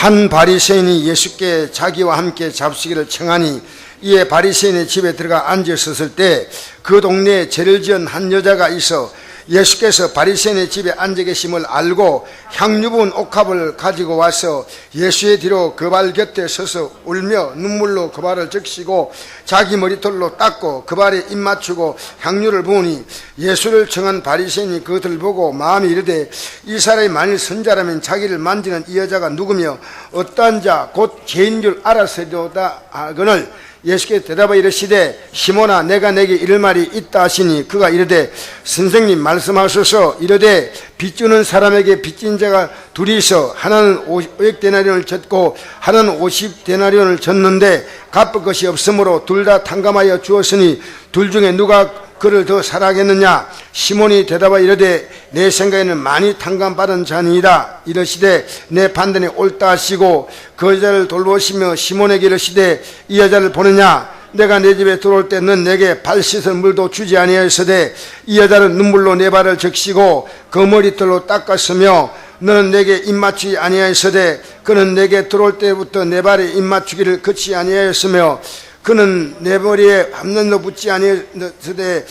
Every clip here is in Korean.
한 바리새인이 예수께 자기와 함께 잡수기를 청하니 이에 바리새인의 집에 들어가 앉았을 때 그 동네에 죄를 지은 한 여자가 있어 예수께서 바리새인의 집에 앉아 계심을 알고 향유 부은 옥합을 가지고 와서 예수의 뒤로 그 발 곁에 서서 울며 눈물로 그 발을 적시고 자기 머리털로 닦고 그 발에 입 맞추고 향유를 부으니 예수를 청한 바리새인이 그것을 보고 마음이 이르되 이 사람이 만일 선자라면 자기를 만지는 이 여자가 누구며 어떠한 자 곧 죄인 줄 알았으리로다 하거늘 예수께 대답하여 이르시되 시몬아 내가 내게 이를 말이 있다 하시니 그가 이르되 선생님 말씀하소서. 이르되 빚주는 사람에게 빚진 자가 둘이 있어 하나는 500데나리온을 졌고 하나는 50데나리온을 졌는데 갚을 것이 없으므로 둘 다 탕감하여 주었으니 둘 중에 누가 그를 더 사랑하겠느냐. 시몬이 대답하여 이르되 내 생각에는 많이 탕감받은 자니이다. 이르시되 내 판단이 옳다 하시고 그 여자를 돌보시며 시몬에게 이르시되 이 여자를 보느냐. 내가 내 집에 들어올 때 넌 내게 발 씻을 물도 주지 아니하였으되 이 여자는 눈물로 내 발을 적시고 그 머리털로 닦았으며 너는 내게 입 맞추지 아니하였으되 그는 내게 들어올 때부터 내 발에 입 맞추기를 그치 아니하였으며 그는 내 머리에 함난도 붙지 아니하였으되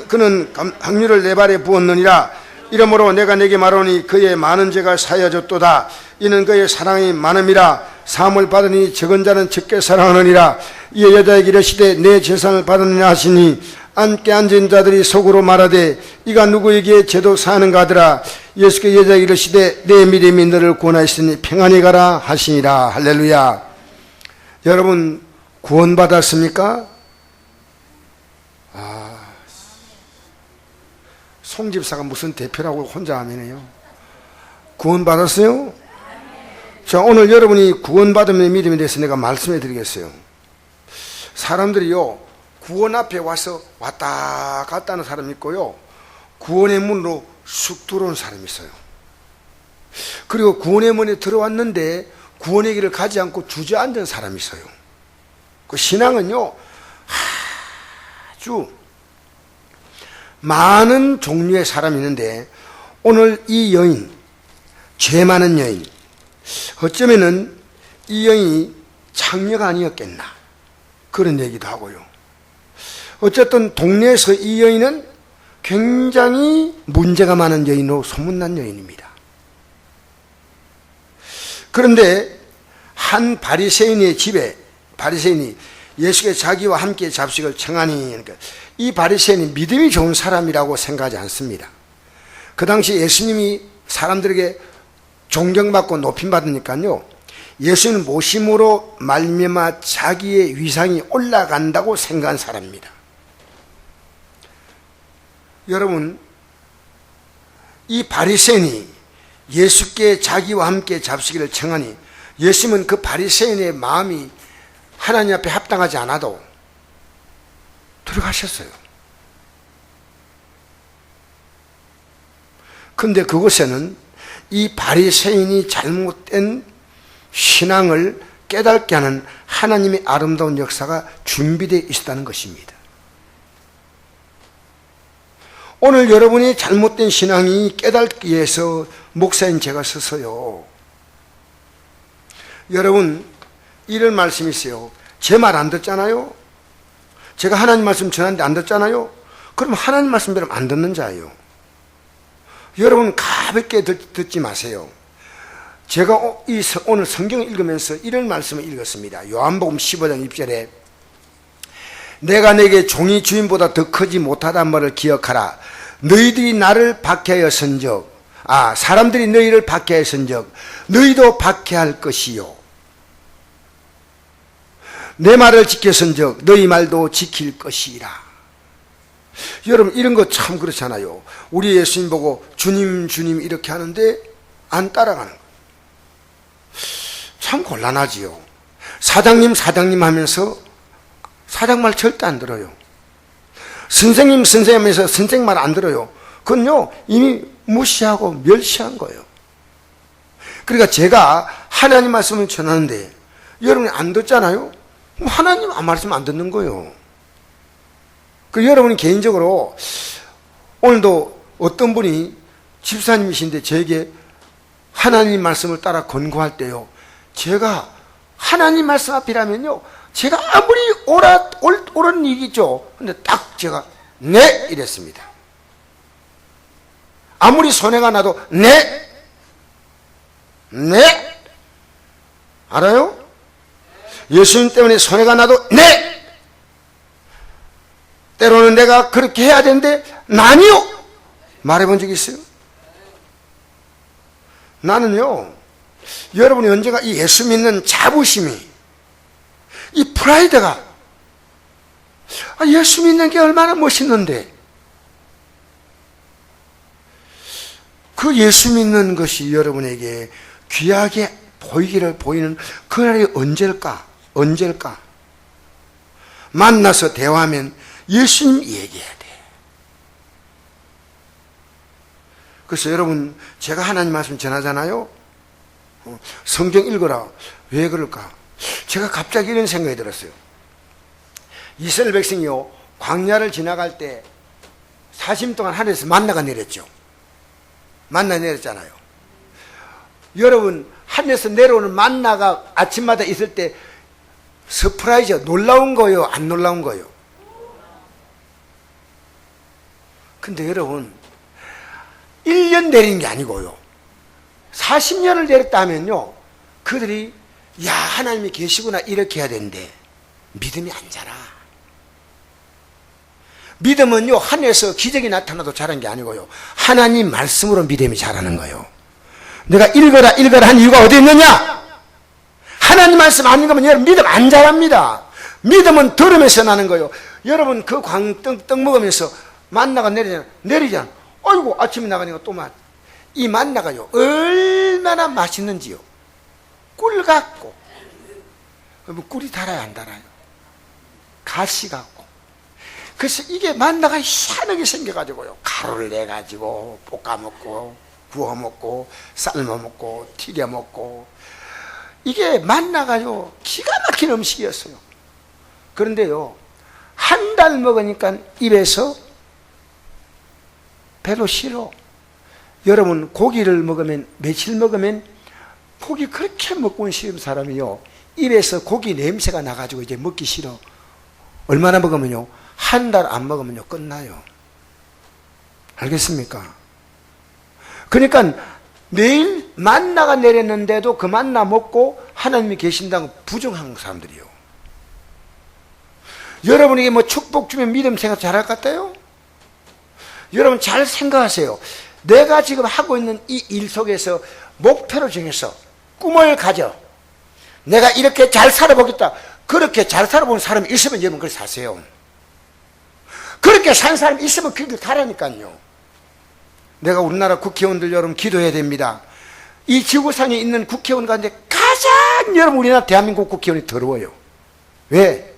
그는 향유를 내 발에 부었느니라. 이러므로 내가 내게 말하노니 그의 많은 죄가 사여졌도다. 이는 그의 사랑이 많음이라. 사함을 받으니 적은 자는 적게 사랑하느니라. 이에 여자에게 이르시되 내 재산을 받으느냐 하시니 앉게 앉은 자들이 속으로 말하되 이가 누구에게 죄도 사하는가 하더라. 예수께 여자에게 이르시되 내 믿음이 너를 구원하였으니 평안히 가라 하시니라. 할렐루야. 여러분 구원받았습니까? 송집사가 무슨 대표라고 혼자 하면요. 구원받았어요? 자, 오늘 여러분이 구원받음의 믿음에 대해서 내가 말씀해 드리겠어요. 사람들이요, 구원 앞에 와서 왔다 갔다 하는 사람이 있고요, 구원의 문으로 쑥 들어오는 사람이 있어요. 그리고 구원의 문에 들어왔는데 구원의 길을 가지 않고 주저앉은 사람이 있어요. 그 신앙은요, 아주 많은 종류의 사람이 있는데 오늘 이 여인, 죄 많은 여인, 어쩌면은 이 여인이 창녀가 아니었겠나 그런 얘기도 하고요. 어쨌든 동네에서 이 여인은 굉장히 문제가 많은 여인으로 소문난 여인입니다. 그런데 한 바리새인의 집에 바리새인이 예수께 자기와 함께 잡식을 청하니, 그러니까 이 바리새인이 믿음이 좋은 사람이라고 생각하지 않습니다. 그 당시 예수님이 사람들에게 존경받고 높임받으니까요, 예수님 모심으로 말미암아 자기의 위상이 올라간다고 생각한 사람입니다. 여러분, 이 바리새인이 예수께 자기와 함께 잡수기를 청하니 예수님은 그 바리새인의 마음이 하나님 앞에 합당하지 않아도 들어가셨어요. 그런데 그곳에는 이 바리새인이 잘못된 신앙을 깨닫게 하는 하나님의 아름다운 역사가 준비되어 있었다는 것입니다. 오늘 여러분이 잘못된 신앙이 깨닫기 위해서 목사인 제가 서서요, 여러분 이런 말씀이 있어요. 제 말 안 듣잖아요. 제가 하나님 말씀 전하는데 안 듣잖아요. 그럼 하나님 말씀 들으면 안 듣는 자예요. 여러분 가볍게 듣지 마세요. 제가 오늘 성경을 읽으면서 이런 말씀을 읽었습니다. 요한복음 15장 1절에 내가 내게 종이 주인보다 더 크지 못하단 말을 기억하라. 너희들이 나를 박해하였은즉, 사람들이 너희를 박해하였은즉 너희도 박해할 것이요, 내 말을 지켰은즉 너희 말도 지킬 것이라. 여러분 이런 거 참 그렇잖아요. 우리 예수님 보고 주님 주님 이렇게 하는데 안 따라가는 거예요. 참 곤란하지요. 사장님 사장님 하면서 사장 말 절대 안 들어요. 선생님 선생님 하면서 선생님 말 안 들어요. 그건요 이미 무시하고 멸시한 거예요. 그러니까 제가 하나님 말씀을 전하는데 여러분이 안 듣잖아요. 하나님 말씀 안 듣는 거예요. 그 여러분이 개인적으로 오늘도 어떤 분이 집사님이신데 저에게 하나님 말씀을 따라 권고할 때요, 제가 하나님 말씀 앞이라면요, 제가 아무리 옳은 얘기죠. 근데 딱 제가 네 이랬습니다. 아무리 손해가 나도 네 알아요? 예수님 때문에 손해가 나도 네. 때로는 내가 그렇게 해야 되는데 나니요 말해본 적이 있어요? 나는요, 여러분이 언제가 이 예수 믿는 자부심이, 이 프라이드가, 예수 믿는 게 얼마나 멋있는데, 그 예수 믿는 것이 여러분에게 귀하게 보이는 그날이 언제일까? 만나서 대화하면 예수님 얘기해야 돼. 그래서 여러분, 제가 하나님 말씀 전하잖아요. 성경 읽어라. 왜 그럴까? 제가 갑자기 이런 생각이 들었어요. 이스라엘 백성이요, 광야를 지나갈 때 40년 동안 하늘에서 만나가 내렸죠. 만나 내렸잖아요. 여러분, 하늘에서 내려오는 만나가 아침마다 있을 때 서프라이즈, 놀라운 거요, 안 놀라운 거요? 근데 여러분, 1년 내린 게 아니고요, 40년을 내렸다 하면요, 그들이 야, 하나님이 계시구나 이렇게 해야 되는데 믿음이 안 자라. 믿음은요, 하늘에서 기적이 나타나도 자란 게 아니고요, 하나님 말씀으로 믿음이 자라는 거예요. 내가 읽어라 한 이유가 어디 있느냐? 하나님 말씀 안 읽으면 여러분 믿음 안 자랍니다. 믿음은 들으면서 나는 거예요. 여러분, 그 떡 먹으면서 만나가 내리잖아. 아이고, 아침에 나가니까 또 이 만나가요, 얼마나 맛있는지요. 꿀 같고, 꿀이 달아요, 안 달아요? 가시 같고. 그래서 이게 만나가 희한하게 생겨가지고요, 가루를 내가지고 볶아 먹고 구워 먹고 삶아 먹고 튀겨 먹고, 이게 만나가요 기가 막힌 음식이었어요. 그런데요, 한 달 먹으니까 입에서 배로 싫어. 여러분, 고기를 먹으면, 며칠 먹으면 고기 그렇게 먹고 싶은 사람이요, 입에서 고기 냄새가 나가지고 이제 먹기 싫어. 얼마나 먹으면요, 한 달 안 먹으면요 끝나요. 알겠습니까? 그러니까 매일 만나가 내렸는데도 그 만나 먹고 하나님이 계신다고 부정하는 사람들이요. 여러분에게 뭐 축복 주면 믿음 생각 잘할 것 같아요? 여러분 잘 생각하세요. 내가 지금 하고 있는 이 일 속에서 목표를 정해서 꿈을 가져, 내가 이렇게 잘 살아보겠다. 그렇게 잘 살아보는 사람이 있으면 여러분 그렇게 사세요. 그렇게 산 사람이 있으면 그 길 가라니까요. 내가 우리나라 국회의원들 여러분 기도해야 됩니다. 이 지구상에 있는 국회의원 가운데 가장 여러분 우리나라 대한민국 국회의원이 더러워요. 왜?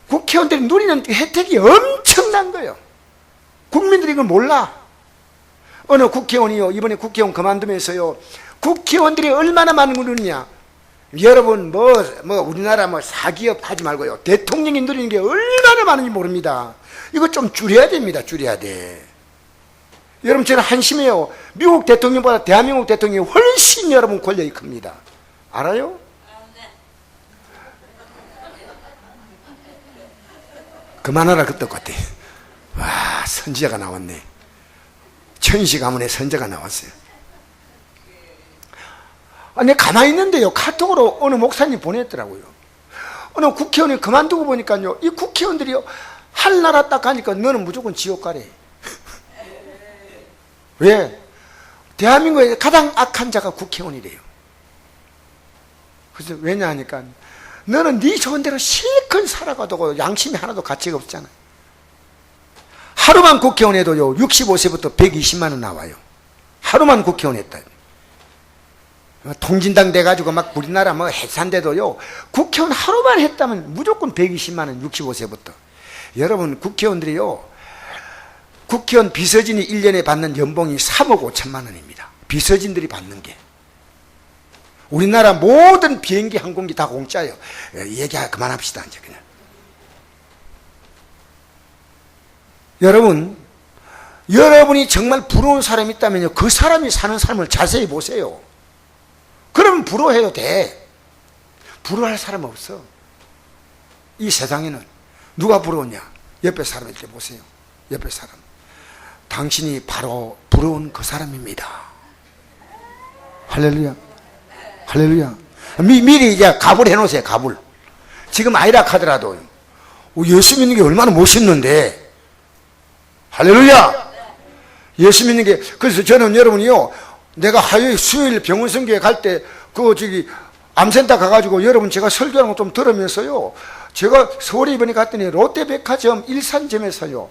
국회의원들이 누리는 혜택이 엄청난 거예요. 국민들이 이걸 몰라. 어느 국회의원이요, 이번에 국회의원 그만두면서요, 국회의원들이 얼마나 많은 걸 누리냐. 여러분 우리나라 사기업 하지 말고요, 대통령이 누리는 게 얼마나 많은지 모릅니다. 이거 좀 줄여야 됩니다. 줄여야 돼. 여러분, 저는 한심해요. 미국 대통령보다 대한민국 대통령이 훨씬 여러분 권력이 큽니다. 알아요? 그만하라 그 똑같아. 와, 선지자가 나왔네. 천시 가문의 선지자가 나왔어요. 내가 가만히 있는데요, 카톡으로 어느 목사님 보냈더라고요. 어느 국회의원이 그만두고 보니까요, 이 국회의원들이요, 할 나라 딱 가니까 너는 무조건 지옥 가래. 왜? 대한민국에 가장 악한 자가 국회의원이래요. 그래서 왜냐 하니까, 너는 네 좋은 대로 실컷 살아가도 양심이 하나도 가치가 없잖아. 하루만 국회의원 해도요, 65세부터 120만 원 나와요. 하루만 국회의원 했다. 통진당 돼가지고 막 우리나라 해산돼도요, 국회의원 하루만 했다면 무조건 120만 원, 65세부터. 여러분, 국회의원들이요, 국회의원 비서진이 1년에 받는 연봉이 3억 5천만 원입니다. 비서진들이 받는 게. 우리나라 모든 비행기, 항공기 다 공짜예요. 얘기 그만합시다, 이제 그냥. 여러분이 정말 부러운 사람이 있다면요, 그 사람이 사는 삶을 자세히 보세요. 그러면 부러워해도 돼. 부러워할 사람 없어. 이 세상에는 누가 부러웠냐? 옆에 사람 이렇게 보세요. 옆에 사람. 당신이 바로 부러운 그 사람입니다. 할렐루야. 할렐루야. 미리 이제 갑을 해놓으세요. 갑을. 지금 아니라 하더라도 예수 믿는 게 얼마나 멋있는데. 할렐루야. 예수 믿는 게. 그래서 저는 여러분이요, 내가 수요일 병원 선교회 갈 때 암센터 가가지고 여러분 제가 설교하는 거 좀 들으면서요, 제가 서울에 이번에 갔더니 롯데백화점 일산점에서요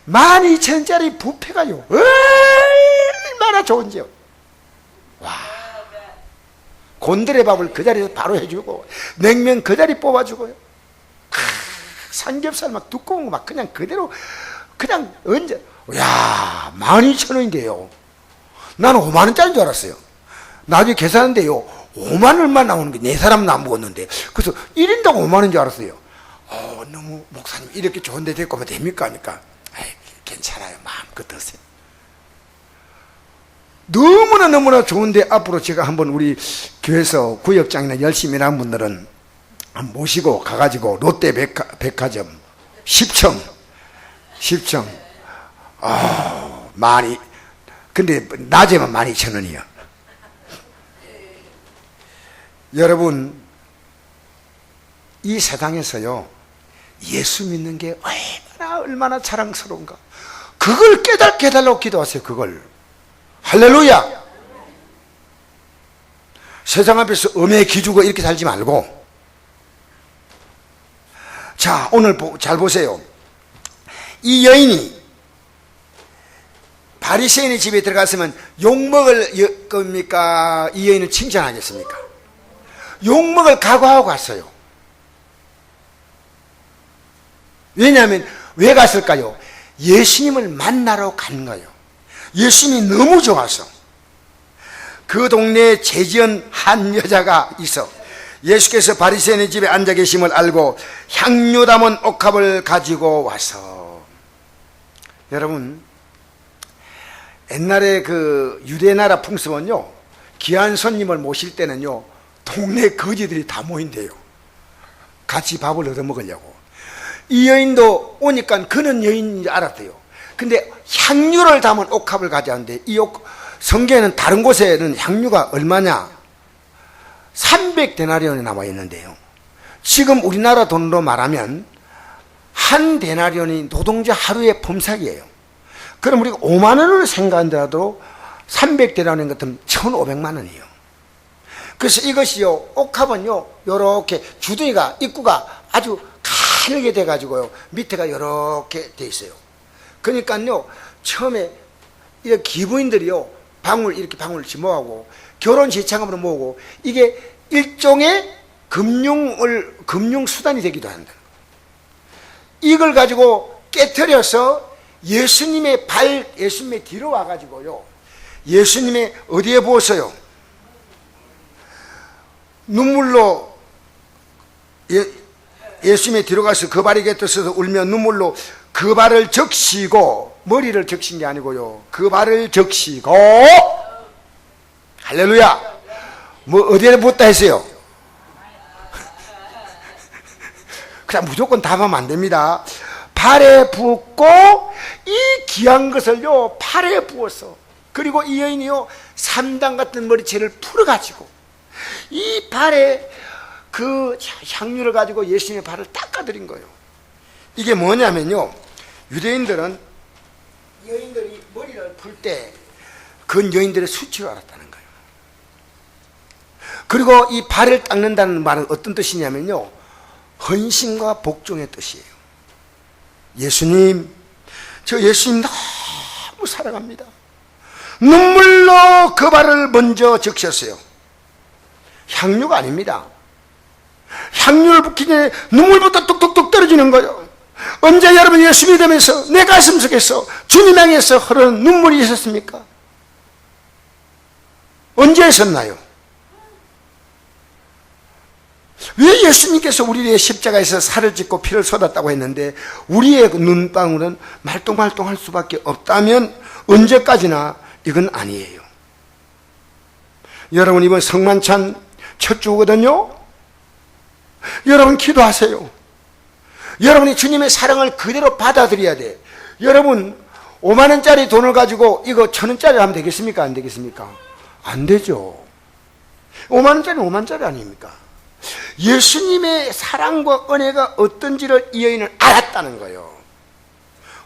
12,000원짜리 뷔페가요 얼마나 좋은지요. 와, 곤드레밥을 그 자리에서 바로 해주고 냉면 그 자리 뽑아주고요, 삼겹살 막 두꺼운 거 막 그냥 그대로 그냥 언제, 야, 12,000원인데요 나는 5만원짜리인 줄 알았어요. 나중에 계산하는데요 5만 얼마 나오는 게 네 사람은 안 먹었는데, 그래서 1인당 5만원인 줄 알았어요. 너무 목사님 이렇게 좋은 데 데리고 오면 됩니까? 하니까 괜찮아요, 마음껏 드세요. 너무나 좋은데 앞으로 제가 한번 우리 교회에서 구역장이나 열심히 일하는 분들은 한번 모시고 가가지고 롯데백화점 10층 많이, 근데 낮에만 12,000원이요 여러분, 이 세상에서요 예수 믿는 게 얼마나 자랑스러운가. 그걸 깨닫게 해달라고 기도하세요. 그걸. 할렐루야. 세상 앞에서 음에 기주고 이렇게 살지 말고. 자, 오늘 잘 보세요. 이 여인이 바리새인의 집에 들어갔으면 욕먹을 겁니까? 이 여인은 칭찬하겠습니까? 욕먹을 각오하고 갔어요. 왜냐하면 왜 갔을까요? 예수님을 만나러 간 거예요. 예수님이 너무 좋아서. 그 동네에 죄지은 한 여자가 있어 예수께서 바리새인의 집에 앉아 계심을 알고 향유 담은 옥합을 가지고 와서. 여러분, 옛날에 그 유대나라 풍습은요, 귀한 손님을 모실 때는요 동네 거지들이 다 모인대요. 같이 밥을 얻어 먹으려고. 이 여인도 오니까 그는 여인인 줄 알았대요. 근데 향유를 담은 옥합을 가져왔는데, 이 성경에는 다른 곳에는 향유가 얼마냐? 300데나리온이 나와 있는데요, 지금 우리나라 돈으로 말하면 한 데나리온이 노동자 하루의 범삭이에요. 그럼 우리가 5만 원을 생각한다도 300데나리온 같으면 1,500만 원이에요. 그래서 이것이요, 옥합은요 요렇게 주둥이가, 입구가 아주 가늘게 돼 가지고요 밑에가 요렇게 돼 있어요. 그러니까요 처음에 이 기부인들이요 이렇게 방울을 모아고 결혼 시창으로 모으고, 이게 일종의 금융 수단이 되기도 한다. 이걸 가지고 깨트려서 예수님의 뒤로 와가지고요, 예수님의 어디에 부었어요? 눈물로 예수님의 뒤로 가서 그 발이 곁에 서서 울며 눈물로 그 발을 적시고, 머리를 적신 게 아니고요, 그 발을 적시고, 할렐루야. 뭐 어디에 부었다 했어요? 그냥 무조건 답하면 안 됩니다. 발에 부었고, 이 귀한 것을요 팔에 부었어. 그리고 이 여인이요 3단 같은 머리채를 풀어가지고 이 발에 그 향유를 가지고 예수님의 발을 닦아드린 거예요. 이게 뭐냐면요, 유대인들은 여인들이 머리를 풀 때 그건 여인들의 수치로 알았다는 거예요. 그리고 이 발을 닦는다는 말은 어떤 뜻이냐면요, 헌신과 복종의 뜻이에요. 예수님, 저 예수님 너무 사랑합니다. 눈물로 그 발을 먼저 적셨어요. 향유가 아닙니다. 향유를 붓기 전에 눈물부터 뚝뚝뚝 떨어지는 거예요. 언제 여러분 예수 믿으면서 내 가슴 속에서 주님 향해서 흐르는 눈물이 있었습니까? 언제 있었나요? 왜 예수님께서 우리의 십자가에서 살을 찢고 피를 쏟았다고 했는데 우리의 눈방울은 말똥말똥할 수밖에 없다면 언제까지나 이건 아니에요. 여러분, 이번 성만찬 첫 주거든요. 여러분 기도하세요. 여러분이 주님의 사랑을 그대로 받아들여야 돼. 여러분 5만 원짜리 돈을 가지고 이거 1,000원짜리 하면 되겠습니까? 안 되겠습니까? 안 되죠. 5만 원짜리는 5만 원짜리 아닙니까? 예수님의 사랑과 은혜가 어떤지를 이 여인은 알았다는 거예요.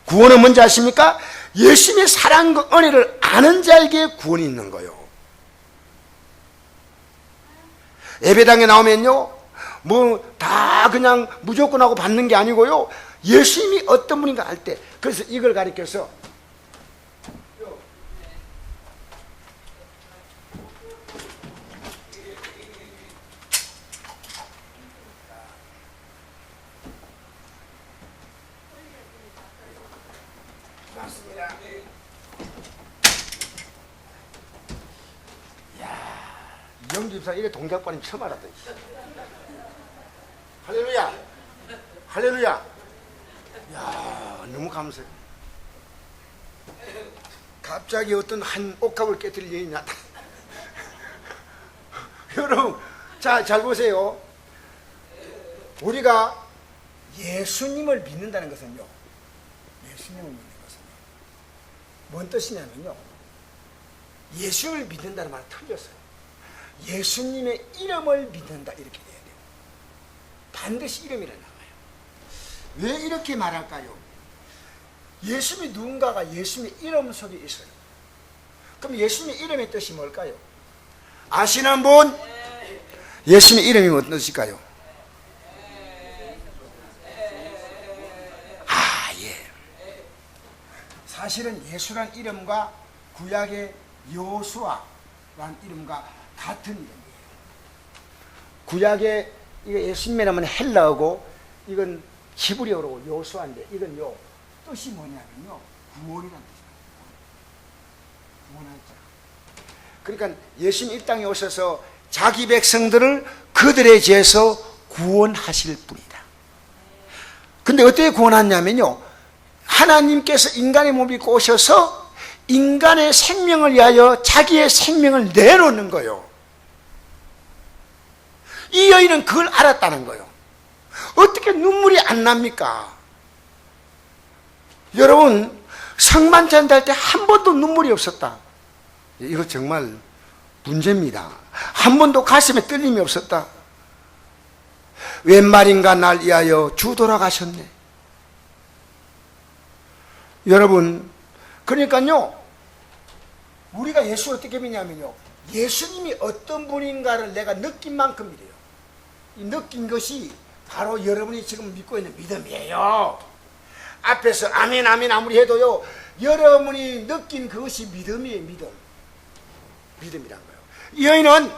구원은 뭔지 아십니까? 예수님의 사랑과 은혜를 아는 자에게 구원이 있는 거예요. 예배당에 나오면요, 뭐 다 그냥 무조건 하고 받는 게 아니고요, 예수님이 어떤 분인가 알 때, 그래서 이걸 가리켜서 맞습니다. 영집사 이래 동작반이 처음 알았다. 할렐루야, 할렐루야. 야, 너무 감사해. 갑자기 어떤 한 옥합을 깨뜨릴 일이 났다. 여러분, 자, 잘 보세요. 우리가 예수님을 믿는다는 것은요, 예수님을 믿는 것은 뭔 뜻이냐면요, 예수를 믿는다는 말은 틀렸어요. 예수님의 이름을 믿는다, 이렇게 돼야 돼요. 반드시 이름이라 나와요. 왜 이렇게 말할까요? 예수님이 누군가가 예수님의 이름 속에 있어요. 그럼 예수님의 이름의 뜻이 뭘까요? 아시는 분? 예수님의 이름이 무슨 뜻일까요? 아, 예. 사실은 예수란 이름과 구약의 여호수아라는 이름과 같은 이름이에요. 구약의 이거 예수님이라면 헬라어고 이건 히브리어로 여호수아인데, 이건요 뜻이 뭐냐면요, 구원이라는 뜻이에요. 구원할 자. 그러니까 예수님 이 땅에 오셔서 자기 백성들을 그들의 죄에서 구원하실 분이다. 근데 어떻게 구원하냐면요, 하나님께서 인간의 몸을 입고 오셔서 인간의 생명을 위하여 자기의 생명을 내놓는 거예요. 이 여인은 그걸 알았다는 거예요. 어떻게 눈물이 안 납니까? 여러분, 성만찬 할 때 한 번도 눈물이 없었다. 이거 정말 문제입니다. 한 번도 가슴에 떨림이 없었다. 웬 말인가 날 위하여 주 돌아가셨네. 여러분, 그러니까요, 우리가 예수를 어떻게 믿냐면요, 예수님이 어떤 분인가를 내가 느낀 만큼 이래요. 이 느낀 것이 바로 여러분이 지금 믿고 있는 믿음이에요. 앞에서 아멘 아멘 아무리 해도요, 여러분이 느낀 그것이 믿음이에요. 믿음이란 거예요. 이 여인은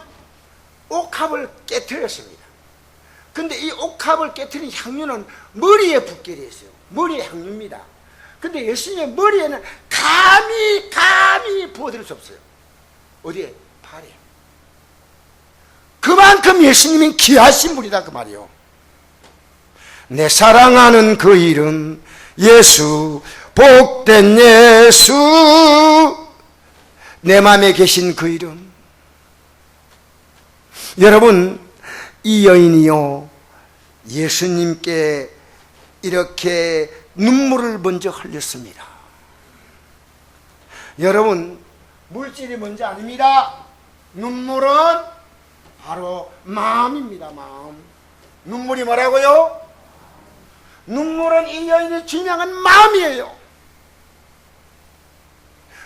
옥합을 깨뜨렸습니다. 근데 이 옥합을 깨뜨린 향유는 머리에 붓게 됐어요. 머리에 향유입니다. 근데 예수님의 머리에는 감히 부어드릴 수 없어요. 어디에? 발에. 그만큼 예수님이 귀하신 분이다, 그 말이요. 내 사랑하는 그 이름 예수, 복된 예수, 내 마음에 계신 그 이름. 여러분, 이 여인이요, 예수님께 이렇게 눈물을 먼저 흘렸습니다. 여러분, 물질이 먼저 아닙니다. 눈물은 바로 마음입니다. 마음. 눈물이 뭐라고요? 눈물은 이 여인의 중요한 마음이에요.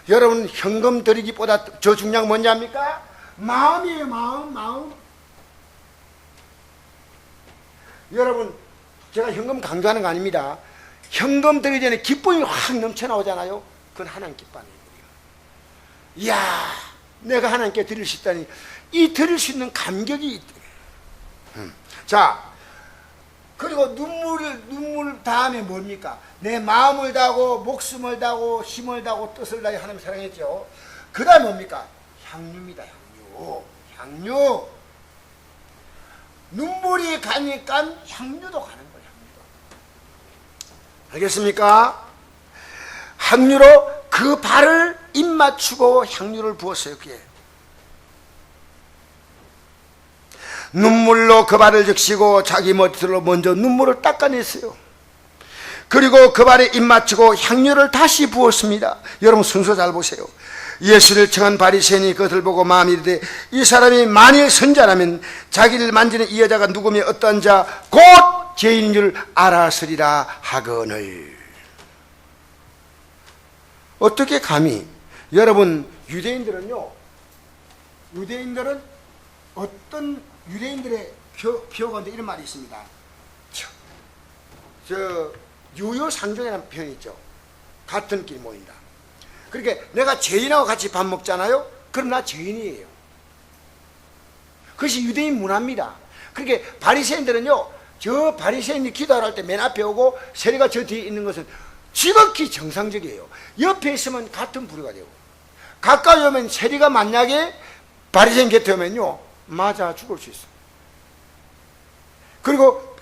여러분, 현금 드리기보다 더 중요한 건 뭔지 압니까? 마음이에요. 마음. 여러분, 제가 현금 강조하는 거 아닙니다. 현금 드리기 전에 기쁨이 확 넘쳐나오잖아요. 그건 하나님 기뻐하는 일이에요. 이야, 내가 하나님께 드릴 수 있다니, 이 드릴 수 있는 감격이 있다. 자, 그리고 눈물 다음에 뭡니까? 내 마음을 다하고 목숨을 다하고 힘을 다하고 뜻을 다해 하나님 사랑했죠. 그 다음에 뭡니까? 향유입니다. 향유. 눈물이 가니까 향유도 가는 거예요. 알겠습니까? 향유로 그 발을 입 맞추고 향유를 부었어요. 그게 눈물로 그 발을 적시고 자기 머리털로 먼저 눈물을 닦아냈어요. 그리고 그 발에 입 맞추고 향료를 다시 부었습니다. 여러분 순서 잘 보세요. 예수를 청한 바리새인이 그것을 보고 마음이 이르되 이 사람이 만일 선자라면 자기를 만지는 이 여자가 누구며 어떠한 자 곧 죄인인 줄 알았으리라 하거늘. 어떻게 감히? 여러분 유대인들은 어떤 유대인들의 표어인데 이런 말이 있습니다. 유효상종이라는 표현이 있죠. 같은 길 모인다. 그러니까 내가 죄인하고 같이 밥 먹잖아요. 그럼 나 죄인이에요. 그것이 유대인 문화입니다. 그러니까 바리새인들은요, 저 바리새인이 기도할 때 맨 앞에 오고 세리가 저 뒤에 있는 것은 지극히 정상적이에요. 옆에 있으면 같은 부류가 되고, 가까이 오면 세리가 만약에 바리새인 곁에 오면요 맞아 죽을 수 있어요. 그리고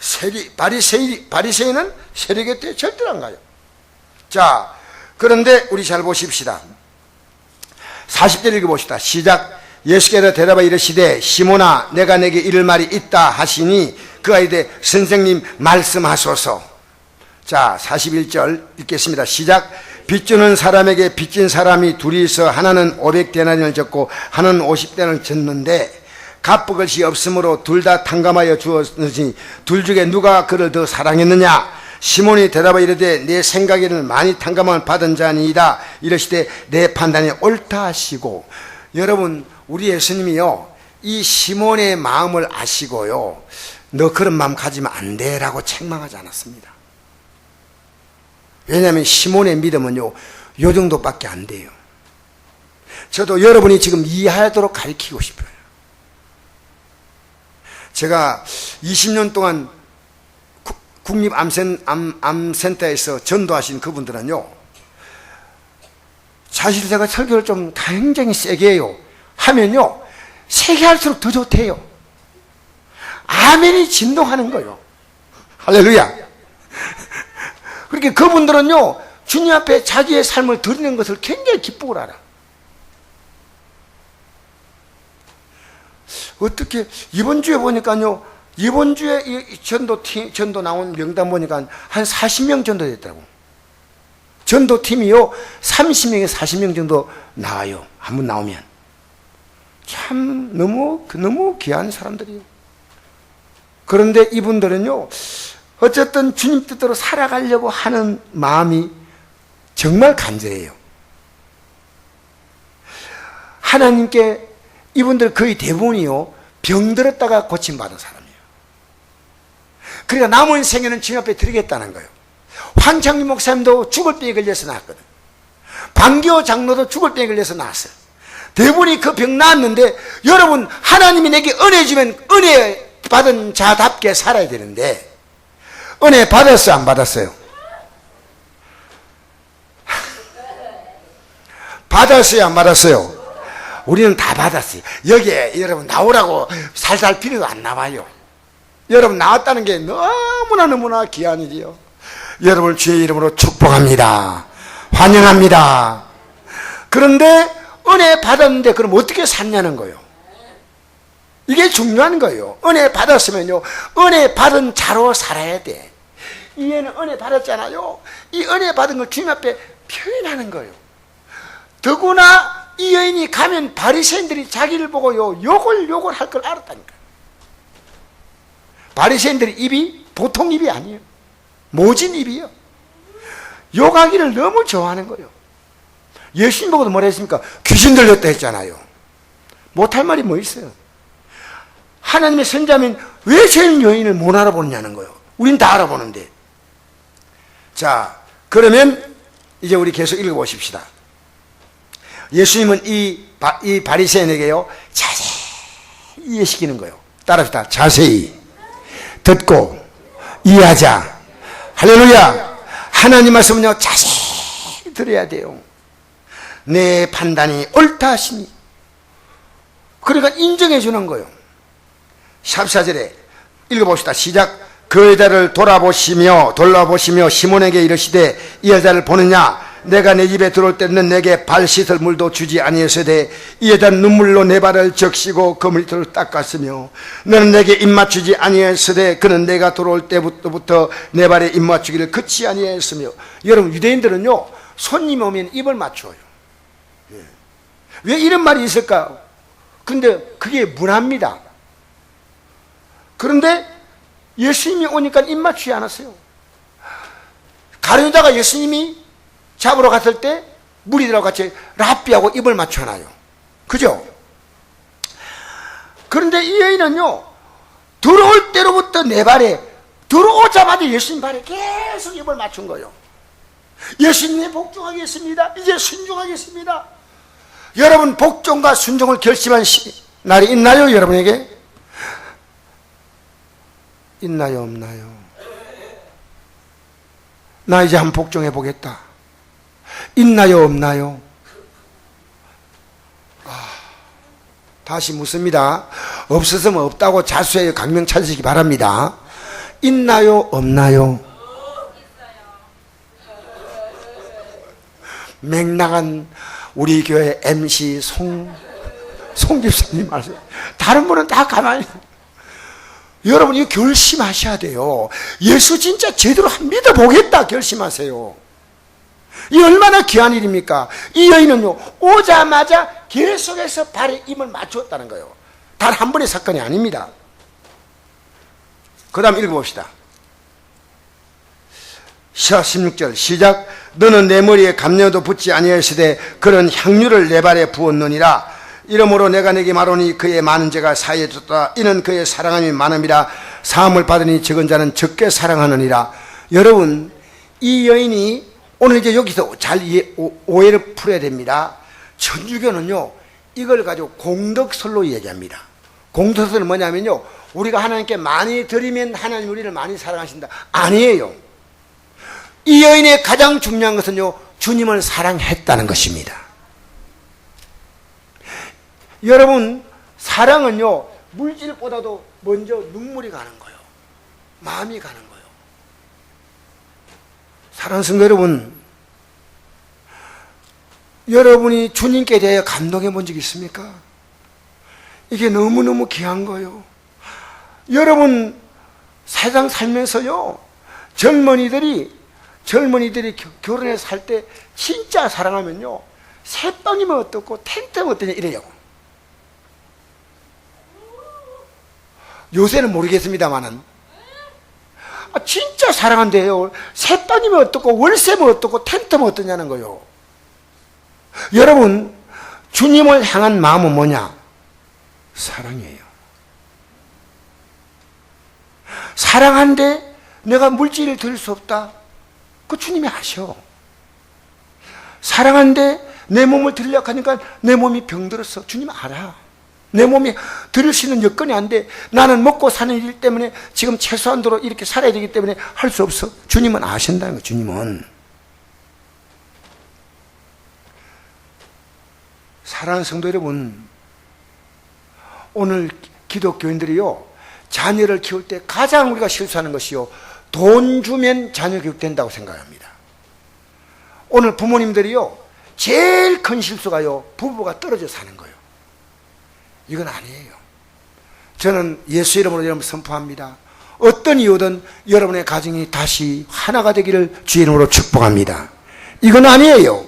바리새인은 세리 곁에 절대로 안 가요. 자, 그런데 우리 잘 보십시다. 40절 읽어봅시다. 시작. 예수께서 대답하여 이르시되 시몬아 내가 내게 이를 말이 있다 하시니 그가 이르되 선생님 말씀하소서. 자, 41절 읽겠습니다. 시작. 빚주는 사람에게 빚진 사람이 둘이 있어 하나는 500데나리온을 졌고 하나는 50데나리온을 졌는데 갚을 것이 없으므로 둘 다 탕감하여 주었으니 둘 중에 누가 그를 더 사랑했느냐? 시몬이 대답하여 이르되 내 생각에는 많이 탕감을 받은 자니이다. 이르시되 내 판단이 옳다 하시고. 여러분 우리 예수님이요 이 시몬의 마음을 아시고요 너 그런 마음 가지면 안 돼 라고 책망하지 않았습니다. 왜냐하면 시몬의 믿음은요 요 정도밖에 안 돼요. 저도 여러분이 지금 이해하도록 가르치고 싶어요. 제가 20년 동안 국립암센터에서 전도하신 그분들은요 사실 제가 설교를 좀 굉장히 세게 해요. 하면요 세게 할수록 더 좋대요. 아멘이 진동하는 거예요. 할렐루야. 그렇게 그분들은요 주님 앞에 자기의 삶을 드리는 것을 굉장히 기쁘고 알아. 어떻게 이번 주에 보니까요 이번 주에 이 전도 나온 명단 보니까 한 40명 정도 됐더라고. 전도팀이요 30명에서 40명 정도 나와요. 한번 나오면 참 너무 귀한 사람들이에요. 그런데 이분들은요 어쨌든 주님 뜻대로 살아가려고 하는 마음이 정말 간절해요. 하나님께 이분들 거의 대부분이요 병들었다가 고침받은 사람이에요. 그러니까 남은 생애는 주님 앞에 드리겠다는 거예요. 황창규 목사님도 죽을 병에 걸려서 나왔거든. 방기호 장로도 죽을 병에 걸려서 나왔어요. 대부분이 그 병 나았는데 여러분 하나님이 내게 은혜 주면 은혜 받은 자답게 살아야 되는데 은혜 받았어요 안 받았어요? 받았어요 안 받았어요? 우리는 다 받았어요. 여기에 여러분 나오라고 살살 필요도 안 나와요. 여러분 나왔다는 게 너무나 귀한 일이요. 여러분을 주의 이름으로 축복합니다. 환영합니다. 그런데 은혜 받았는데 그럼 어떻게 샀냐는 거예요. 이게 중요한 거예요. 은혜 받았으면요 은혜 받은 자로 살아야 돼. 이 애는 은혜 받았잖아요. 이 은혜 받은 걸 주님 앞에 표현하는 거예요. 더구나 이 여인이 가면 바리새인들이 자기를 보고요 욕을 할 걸 알았다니까. 바리새인들의 입이 보통 입이 아니에요. 모진 입이요. 욕하기를 너무 좋아하는 거예요. 예수님 보고도 뭐라 했습니까? 귀신 들렸다 했잖아요. 못할 말이 뭐 있어요. 하나님의 선자면 왜 죄인 여인을 못 알아보느냐는 거예요. 우린 다 알아보는데. 자, 그러면 이제 우리 계속 읽어보십시다. 예수님은 이 바리새인에게요 자세히 이해시키는 거예요. 따라합시다. 자세히 듣고 이해하자. 할렐루야. 하나님 말씀은요 자세히 들어야 돼요. 내 판단이 옳다 하시니. 그러니까 인정해 주는 거예요. 14절에 읽어봅시다. 시작. 그 여자를 돌아보시며 시몬에게 이르시되 이 여자를 보느냐? 내가 내 집에 들어올 때는 내게 발 씻을 물도 주지 아니하시되 이에다 눈물로 내 발을 적시고 그물터로 닦았으며 너는 내게 입맞추지 아니하시되 그는 내가 들어올 때부터 내 발에 입맞추기를 그치 아니하였으며. 여러분, 유대인들은요 손님이 오면 입을 맞춰요. 왜 이런 말이 있을까요? 근데 그게 문화입니다. 그런데 예수님이 오니까 입 맞추지 않았어요. 가룟유다가 예수님이 잡으러 갔을 때 무리들하고 같이 랍비하고 입을 맞춰놔요. 그죠? 그런데 이 여인은요 들어올 때로부터 내 발에, 들어오자마자 예수님 발에 계속 입을 맞춘 거예요. 예수님에 복종하겠습니다. 이제 순종하겠습니다. 여러분, 복종과 순종을 결심한 날이 있나요? 여러분에게? 있나요? 없나요? 나 이제 한번 복종해 보겠다. 있나요? 없나요? 다시 묻습니다. 없었으면 없다고 자수해 강명 찾으시기 바랍니다. 있나요? 없나요? 맹랑한 우리 교회 MC 송 집사님 말씀, 다른 분은 다 가만히. 여러분, 이거 결심하셔야 돼요. 예수 진짜 제대로 믿어보겠다 결심하세요. 이 얼마나 귀한 일입니까? 이 여인은요 오자마자 계속해서 발에 입을 맞추었다는 거예요. 단 한 번의 사건이 아닙니다. 그 다음 읽어봅시다. 16절 시작. 너는 내 머리에 감녀도 붙지 아니하시되 그런 향유를 내 발에 부었느니라. 이러므로 내가 내게 말하니 그의 많은 죄가 사해졌다. 이는 그의 사랑함이 많음이라. 사함을 받으니 적은 자는 적게 사랑하느니라. 여러분, 이 여인이 오늘 이제 여기서 잘 오해를 풀어야 됩니다. 천주교는요 이걸 가지고 공덕설로 얘기합니다. 공덕설은 뭐냐면요, 우리가 하나님께 많이 드리면 하나님 우리를 많이 사랑하신다. 아니에요. 이 여인의 가장 중요한 것은요 주님을 사랑했다는 것입니다. 여러분, 사랑은요 물질보다도 먼저 눈물이 가는 거예요. 마음이 가는 거예요. 사랑하는 성도 여러분, 여러분이 주님께 대해 감동해 본 적 있습니까? 이게 너무너무 귀한 거예요. 여러분, 세상 살면서요 젊은이들이 결혼해서 살 때 진짜 사랑하면요 새빵이면 어떻고 텐트면 어떠냐 이래요. 요새는 모르겠습니다만은 진짜 사랑한대요. 새빵이면 어떻고 월세면 어떻고 텐트면 어떠냐는 거요. 여러분, 주님을 향한 마음은 뭐냐? 사랑이에요. 사랑한데 내가 물질을 드릴 수 없다. 그 주님이 아셔. 사랑한데 내 몸을 드리려고 하니까 내 몸이 병들었어. 주님 알아. 내 몸이 드릴 수 있는 여건이 안 돼. 나는 먹고 사는 일 때문에 지금 최소한도로 이렇게 살아야 되기 때문에 할 수 없어. 주님은 아신다는 거예요. 주님은. 사랑하는 성도 여러분, 오늘 기독교인들이요 자녀를 키울 때 가장 우리가 실수하는 것이요 돈 주면 자녀 교육된다고 생각합니다. 오늘 부모님들이요 제일 큰 실수가요 부부가 떨어져 사는 거예요. 이건 아니에요. 저는 예수 이름으로 여러분 선포합니다. 어떤 이유든 여러분의 가정이 다시 하나가 되기를 주의 이름으로 축복합니다. 이건 아니에요.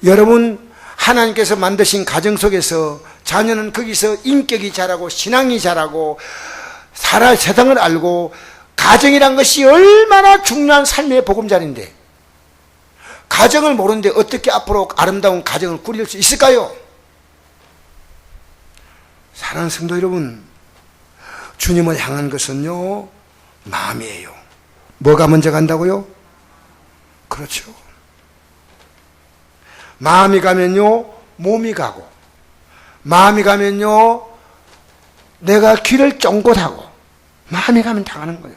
여러분, 하나님께서 만드신 가정 속에서 자녀는 거기서 인격이 자라고 신앙이 자라고 세상을 알고, 가정이란 것이 얼마나 중요한 삶의 보금자리인데 가정을 모르는데 어떻게 앞으로 아름다운 가정을 꾸릴 수 있을까요? 사랑하는 성도 여러분, 주님을 향한 것은요 마음이에요. 뭐가 먼저 간다고요? 그렇죠. 마음이 가면요 몸이 가고, 마음이 가면요 내가 길을 쫑긋하고, 마음이 가면 다 가는 거예요.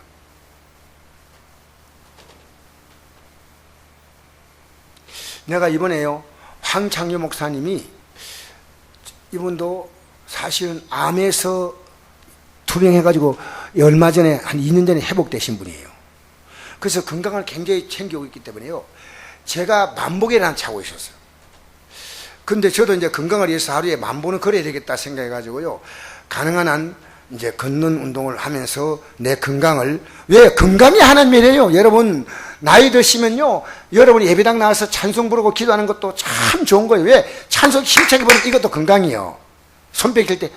내가 이번에요 황창규 목사님이, 이분도 사실은 암에서 투병해가지고 얼마 전에 한 2년 전에 회복되신 분이에요. 그래서 건강을 굉장히 챙기고 있기 때문에요 제가 만보계를 차고 있었어요. 근데 저도 이제 건강을 위해서 하루에 10,000보는 걸어야 되겠다 생각해가지고요. 가능한 한 이제 걷는 운동을 하면서 내 건강을, 왜? 건강이 하나님이래요. 여러분, 나이 드시면요, 여러분이 예배당 나와서 찬송 부르고 기도하는 것도 참 좋은 거예요. 왜? 찬송 힘차게 부르면 이것도 건강이에요. 손뼉 칠 때,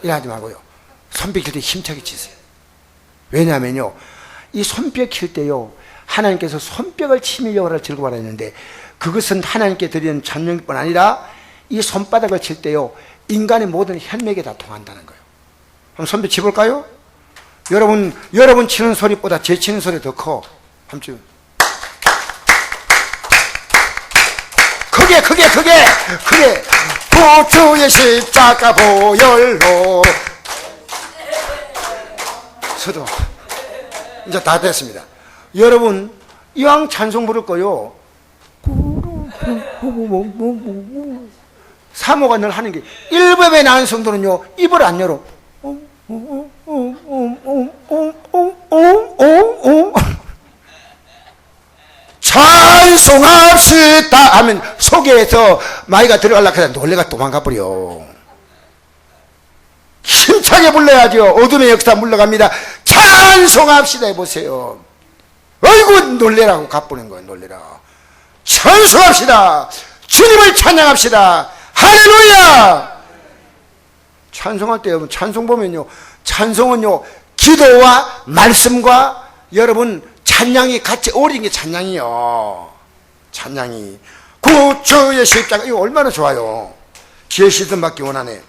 이러지 말고요. 손뼉 칠 때 힘차게 치세요. 왜냐하면요, 이 손뼉 칠 때요, 하나님께서 손뼉을 치며 여호와를 즐거워하라 했는데, 그것은 하나님께 드리는 찬양뿐 아니라 이 손바닥을 칠 때요, 인간의 모든 혈맥에 다 통한다는 거예요. 한번 손뼉 치볼까요? 여러분 치는 소리보다 제 치는 소리 더 커. 한번 치. 크게. 구주의 십자가 보혈로. 서도. 이제 다 됐습니다. 여러분, 이왕 찬송 부를 거요. 사모가 늘 하는 게, 일법에 나은 성도는요, 입을 안 열어. 찬송합시다 하면 속에서 마이가 들어가려고 하다 놀래가 도망가 버려. 힘차게 불러야죠. 어둠의 역사 물러갑니다. 찬송합시다 해보세요. 어이구 놀래라고 가보는 거예요. 놀래라. 찬송합시다. 주님을 찬양합시다. 할렐루야. 찬송할 때 여러분, 찬송 보면요, 찬송은요, 기도와 말씀과 여러분 찬양이 같이 어우러진 게 찬양이요. 찬양이. 구주의 십자가, 이거 얼마나 좋아요. 지혜 시든 받기 원하네.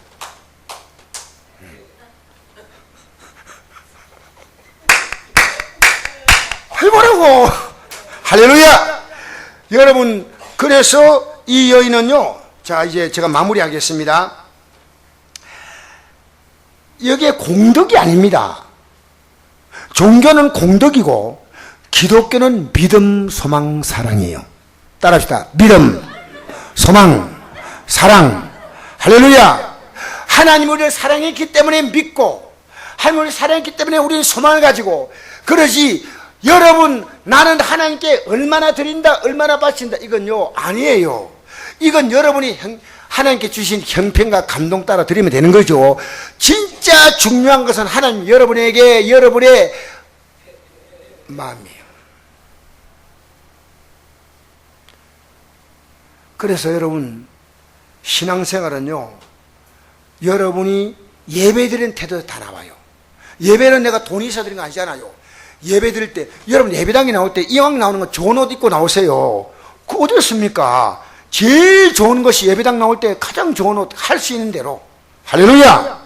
해보라고. 할렐루야. 여러분, 그래서 이 여인은요, 자, 이제 제가 마무리하겠습니다. 여기에 공덕이 아닙니다. 종교는 공덕이고 기독교는 믿음, 소망, 사랑이에요. 따라합시다. 믿음, 소망, 사랑. 할렐루야. 하나님 우리를 사랑했기 때문에 믿고, 하나님 우리를 사랑했기 때문에 우리는 소망을 가지고, 그러지 여러분 나는 하나님께 얼마나 드린다, 얼마나 바친다, 이건요 아니에요. 이건 여러분이 하나님께 주신 형편과 감동 따라 드리면 되는 거죠. 진짜 중요한 것은 하나님 여러분에게 여러분의 마음이에요. 그래서 여러분, 신앙생활은요, 여러분이 예배드리는 태도에 다 나와요. 예배는 내가 돈이 있어 드린 거 아니잖아요. 예배 드릴 때, 여러분 예배당에 나올 때 이왕 나오는 건 좋은 옷 입고 나오세요. 그 어디였습니까? 제일 좋은 것이 예배당 나올 때 가장 좋은 옷, 할 수 있는 대로. 할렐루야.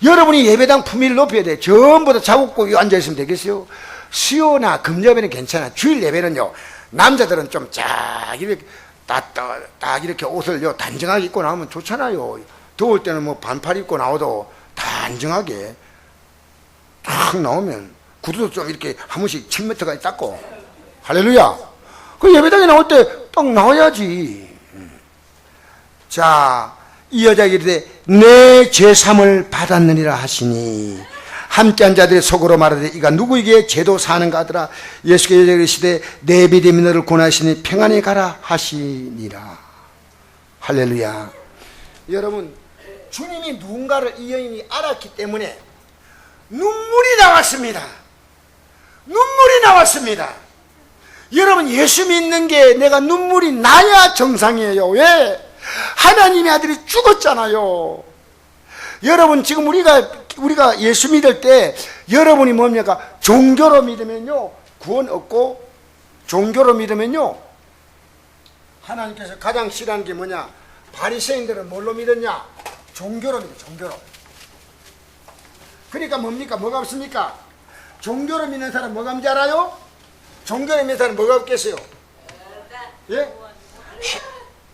여러분이 예배당 품위를 높여야 돼. 전부 다 자국고 앉아있으면 되겠어요? 수요나 금요일에는 괜찮아. 주일 예배는요, 남자들은 좀 쫙 이렇게 딱 이렇게 옷을 단정하게 입고 나오면 좋잖아요. 더울 때는 뭐 반팔 입고 나와도 단정하게 딱 나오면 구두도 좀 이렇게 한 번씩 10m까지 닦고. 할렐루야. 그 예배당에 나올 때 딱 나와야지. 자, 이 여자가 이르되 내 죄삼을 받았느니라 하시니 함께한 자들의 속으로 말하되 이가 누구에게 죄도 사는가 하더라. 예수께서 여자에게 이르시되 내 믿음이 너를 구원하시니 평안히 가라 하시니라. 할렐루야. 여러분, 주님이 누군가를 이 여인이 알았기 때문에 눈물이 나왔습니다. 눈물이 나왔습니다. 여러분, 예수 믿는 게 내가 눈물이 나야 정상이에요. 왜? 하나님의 아들이 죽었잖아요. 여러분, 지금 우리가 예수 믿을 때 여러분이 뭡니까? 종교로 믿으면요 구원 없고, 종교로 믿으면요, 하나님께서 가장 싫어하는 게 뭐냐? 바리새인들은 뭘로 믿었냐? 종교로 믿어. 종교로. 그러니까 뭡니까? 뭐가 없습니까? 종교로 믿는 사람 뭐가 없는지 알아요? 종교로 믿는 사람 뭐가 없겠어요? 예?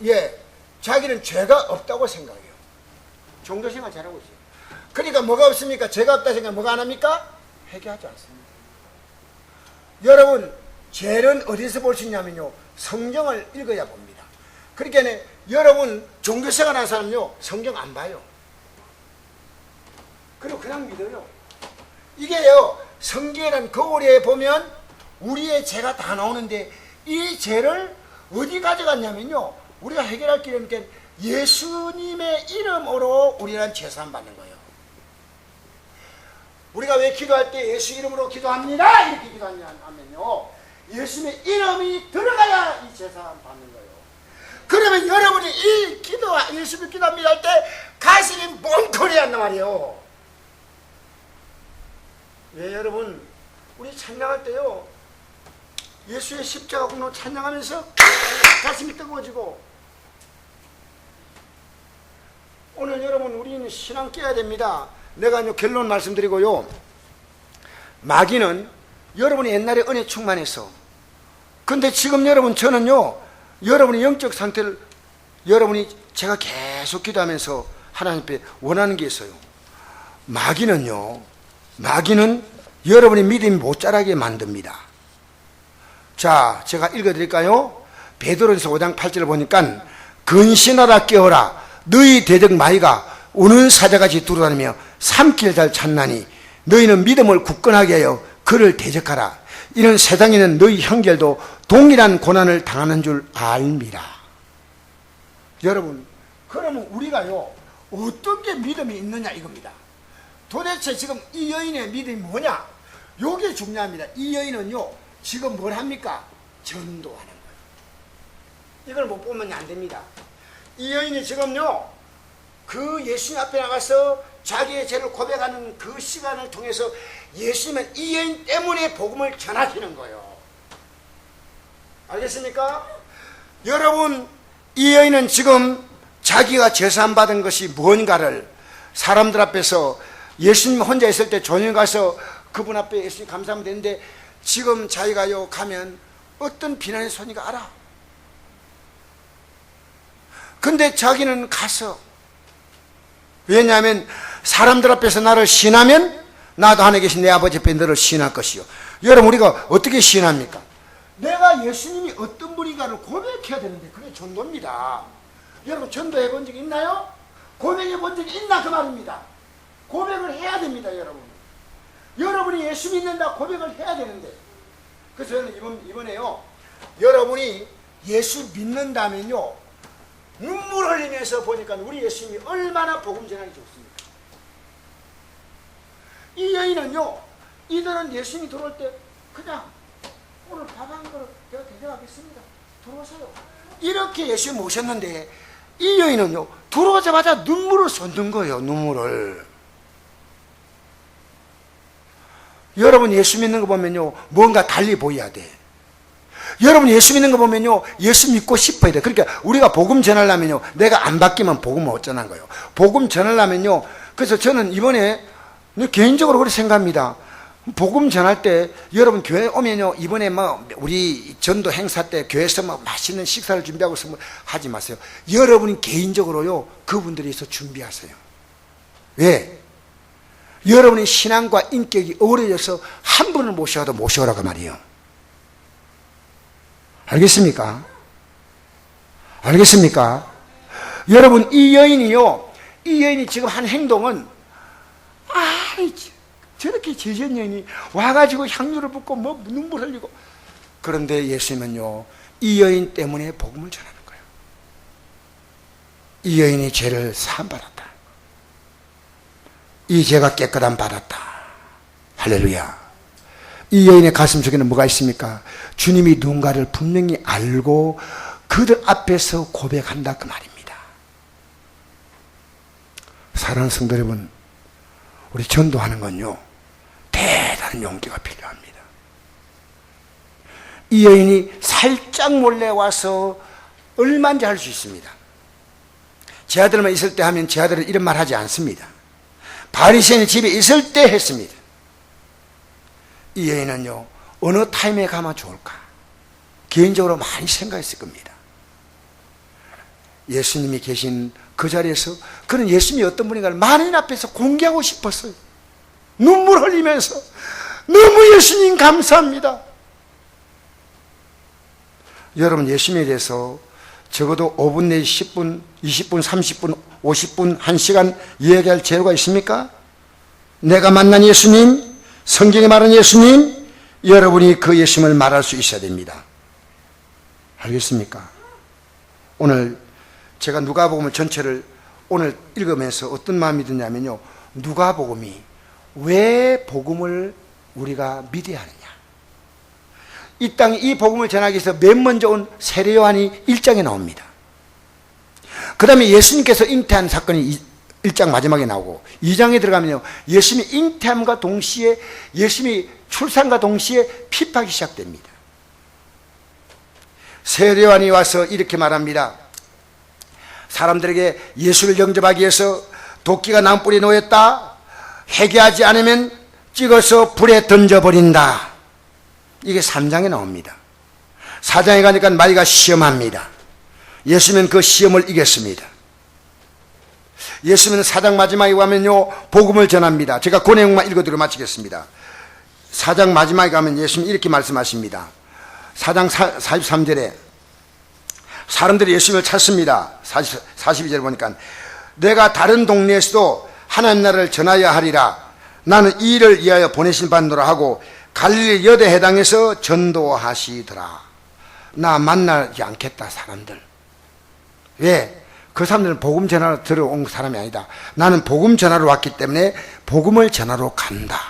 예. 자기는 죄가 없다고 생각해요. 종교생활 잘하고 있어요. 그러니까 뭐가 없습니까? 죄가 없다 생각 뭐가 안 합니까? 회개하지 않습니다. 여러분, 죄는 어디서 볼 수 있냐면요, 성경을 읽어야 봅니다. 그러니까 여러분 종교생활 하는 사람은요 성경 안 봐요. 그리고 그냥 믿어요. 이게요, 성경이라는 거울에 보면 우리의 죄가 다 나오는데 이 죄를 어디 가져갔냐면요, 우리가 해결할 길은 예수님의 이름으로 우리는 죄사함 받는 거예요. 우리가 왜 기도할 때 예수 이름으로 기도합니다 이렇게 기도하냐면요, 예수님의 이름이 들어가야 이 죄사함 받는 거예요. 그러면 여러분이 이 예수님 기도합니다 할 때 가슴이 멍청이 한단 말이에요. 왜 여러분, 우리 찬양할 때요, 예수의 십자가 공로 찬양하면서 가슴이 뜨거워지고, 오늘 여러분 우리는 신앙 깨야 됩니다. 내가 결론 말씀드리고요, 마귀는 여러분이 옛날에 은혜 충만해서, 근데 지금 여러분 저는요, 여러분의 영적 상태를 여러분이 제가 계속 기도하면서 하나님 앞에 원하는 게 있어요. 마귀는 여러분의 믿음이 못 자라게 만듭니다. 자, 제가 읽어드릴까요? 베드로전서 5장 8절을 보니까 근신하라 깨어라 너희 대적 마귀가 우는 사자같이 두루다니며 삼킬 잘 찾나니 너희는 믿음을 굳건하게 하여 그를 대적하라. 이는 세상에 있는 너희 형제도 동일한 고난을 당하는 줄 알미라. 여러분, 그러면 우리가요 어떤 게 믿음이 있느냐 이겁니다. 도대체 지금 이 여인의 믿음이 뭐냐? 요게 중요합니다. 이 여인은요 지금 뭘 합니까? 전도하는 거예요. 이걸 못 보면 안 됩니다. 이 여인이 지금요 그 예수님 앞에 나가서 자기의 죄를 고백하는 그 시간을 통해서 예수님은 이 여인 때문에 복음을 전하시는 거예요. 알겠습니까? 여러분, 이 여인은 지금 자기가 제사함 받은 것이 뭔가를 사람들 앞에서, 예수님 혼자 있을 때 조용히 가서 그분 앞에 예수님 감사하면 되는데, 지금 자기가요 가면 어떤 비난의 소리가 알아. 근데 자기는 가서, 왜냐하면 사람들 앞에서 나를 시인하면 나도 하늘에 계신 내 아버지 앞에 너를 시인할 것이요. 여러분, 우리가 어떻게 시인합니까? 내가 예수님이 어떤 분인가를 고백해야 되는데 그게 전도입니다. 여러분, 전도해 본 적이 있나요? 고백해 본 적이 있나 그 말입니다. 고백을 해야 됩니다. 여러분이 예수 믿는다 고백을 해야 되는데, 그래서 저는 이번에요 여러분이 예수 믿는다면요 눈물 흘리면서 보니까 우리 예수님이 얼마나 복음 전하기 좋습니까? 이 여인은요, 이들은 예수님이 들어올 때 그냥 오늘 밥 한 그릇 내가 대접하겠습니다, 들어오세요, 이렇게 예수님 모셨는데, 이 여인은요 들어오자마자 눈물을 쏟는 거예요. 눈물을. 여러분, 예수 믿는 거 보면요 뭔가 달리 보여야 돼. 여러분, 예수 믿는 거 보면요 예수 믿고 싶어야 돼. 그러니까 우리가 복음 전하려면요, 내가 안 바뀌면 복음 못 전한 거예요. 복음 전하려면요, 그래서 저는 이번에 개인적으로 그렇게 생각합니다. 복음 전할 때 여러분 교회 오면요, 이번에 우리 전도 행사 때 교회에서 맛있는 식사를 준비하고 있으면 하지 마세요. 여러분이 개인적으로요 그분들이 있어 준비하세요. 왜? 여러분의 신앙과 인격이 어우러져서 한 분을 모셔도 모셔오라고 말이에요. 알겠습니까? 알겠습니까? 여러분, 이 여인이 지금 한 행동은, 저렇게 제전 여인이 와가지고 향유를 붓고 눈물 흘리고, 그런데 예수님은요 이 여인 때문에 복음을 전하는 거예요. 이 여인이 죄를 사함받았다. 이 죄가 깨끗함 받았다. 할렐루야. 이 여인의 가슴 속에는 뭐가 있습니까? 주님이 누군가를 분명히 알고 그들 앞에서 고백한다 그 말입니다. 사랑하는 성도 여러분, 우리 전도하는 건요 대단한 용기가 필요합니다. 이 여인이 살짝 몰래 와서 얼마인지 할 수 있습니다. 제 아들만 있을 때 하면 제 아들은 이런 말 하지 않습니다. 바리새인 집에 있을 때 했습니다. 이 여인은요 어느 타임에 가면 좋을까 개인적으로 많이 생각했을 겁니다. 예수님이 계신 그 자리에서 그는 예수님이 어떤 분인가를 만인 앞에서 공개하고 싶었어요. 눈물 흘리면서 너무 예수님 감사합니다. 여러분, 예수님에 대해서 적어도 5분 내지 10분, 20분, 30분, 50분, 1시간 이야기할 재료가 있습니까? 내가 만난 예수님, 성경에 말하는 예수님, 여러분이 그 예수님을 말할 수 있어야 됩니다. 알겠습니까? 오늘 제가 누가복음을 전체를 오늘 읽으면서 어떤 마음이 드냐면요, 누가복음이 왜 복음을 우리가 믿어야 하느냐, 이 땅에 이 복음을 전하기 위해서 맨 먼저 온 세례 요한이 1장에 나옵니다. 그 다음에 예수님께서 잉태한 사건이 1장 마지막에 나오고, 2장에 들어가면요, 예수님이 잉태함과 동시에, 예수님이 출산과 동시에 핍박이 시작됩니다. 세례 요한이 와서 이렇게 말합니다. 사람들에게 예수를 영접하기 위해서 도끼가 나무뿔에 놓였다, 회개하지 않으면 찍어서 불에 던져버린다. 이게 3장에 나옵니다. 4장에 가니까 마리가 시험합니다. 예수님은 그 시험을 이겼습니다. 예수님은 4장 마지막에 가면요, 복음을 전합니다. 제가 그 내용만 읽어드리고 마치겠습니다. 4장 마지막에 가면 예수님이 이렇게 말씀하십니다. 4장 43절에 사람들이 예수님을 찾습니다. 42절에 보니까 내가 다른 동네에서도 하나님 나라를 전하여 하리라. 나는 이 일을 위하여 보내신 바노라 하고 갈릴리 여대 해당에서 전도하시더라. 나 만나지 않겠다 사람들. 왜? 그 사람들은 복음 전하러 들어온 사람이 아니다. 나는 복음 전하러 왔기 때문에 복음을 전하러 간다.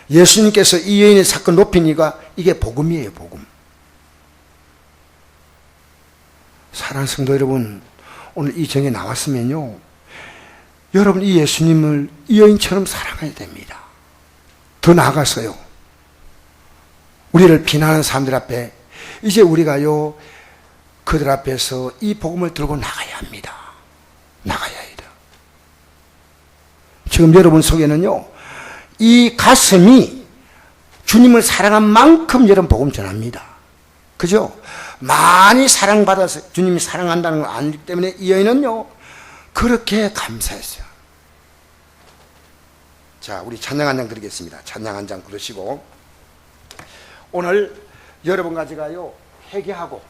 예수님께서 이 여인의 사건 높인 이가 이게 복음이에요. 복음. 사랑하는 성도 여러분, 오늘 이 정에 나왔으면요, 여러분 이 예수님을 이 여인처럼 사랑해야 됩니다. 더 나아가서요, 우리를 비난하는 사람들 앞에 이제 우리가요, 그들 앞에서 이 복음을 들고 나가야 합니다. 나가야 해요. 지금 여러분 속에는요, 이 가슴이 주님을 사랑한 만큼 여러분 복음 전합니다. 그죠? 많이 사랑받아서 주님이 사랑한다는 걸 알기 때문에 이 여인은요, 그렇게 감사했어요. 자, 우리 찬양 한 장 드리겠습니다. 찬양 한 장 부르시고, 오늘 여러분과 제가요, 회개하고